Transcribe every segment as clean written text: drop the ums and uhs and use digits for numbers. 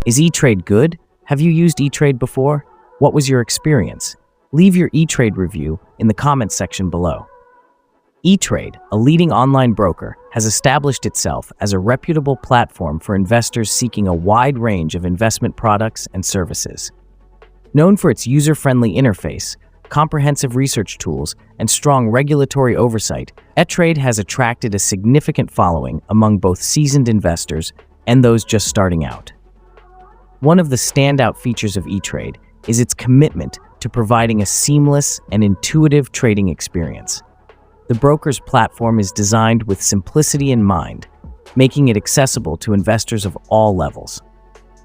Is E-Trade good? Have you used E-Trade before? What was your experience? Leave your E-Trade review in the comments section below. E-Trade, a leading online broker, has established itself as a reputable platform for investors seeking a wide range of investment products and services. Known for its user-friendly interface, comprehensive research tools, and strong regulatory oversight, E-Trade has attracted a significant following among both seasoned investors and those just starting out. One of the standout features of E-Trade is its commitment to providing a seamless and intuitive trading experience. The broker's platform is designed with simplicity in mind, making it accessible to investors of all levels.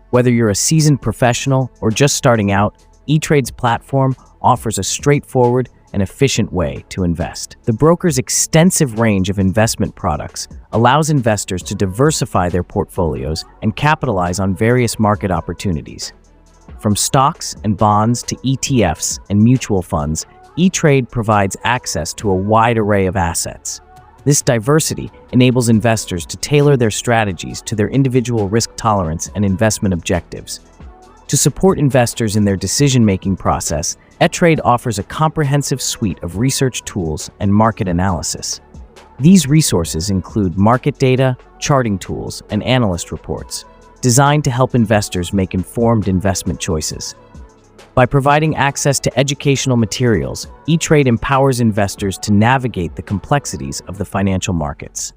Whether you're a seasoned professional or just starting out, E-Trade's platform offers a straightforward and efficient way to invest. The broker's extensive range of investment products allows investors to diversify their portfolios and capitalize on various market opportunities. From stocks and bonds to ETFs and mutual funds, E-Trade provides access to a wide array of assets. This diversity enables investors to tailor their strategies to their individual risk tolerance and investment objectives. To support investors in their decision-making process, E-Trade offers a comprehensive suite of research tools and market analysis. These resources include market data, charting tools, and analyst reports, designed to help investors make informed investment choices. By providing access to educational materials, E-Trade empowers investors to navigate the complexities of the financial markets.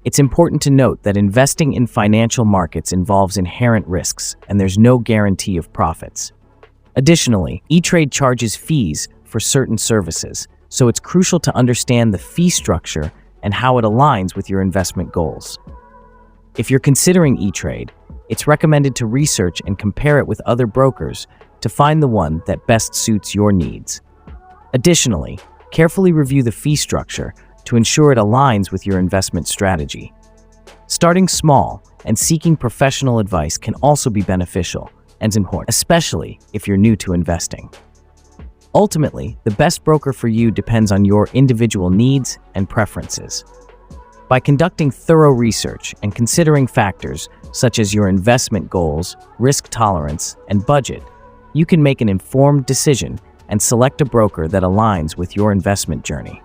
It's important to note that investing in financial markets involves inherent risks, and there's no guarantee of profits. Additionally, E-Trade charges fees for certain services, so it's crucial to understand the fee structure and how it aligns with your investment goals. If you're considering E-Trade, it's recommended to research and compare it with other brokers to find the one that best suits your needs. Additionally, carefully review the fee structure to ensure it aligns with your investment strategy. Starting small and seeking professional advice can also be beneficial and important, especially if you're new to investing. Ultimately, the best broker for you depends on your individual needs and preferences. By conducting thorough research and considering factors such as your investment goals, risk tolerance, and budget, you can make an informed decision and select a broker that aligns with your investment journey.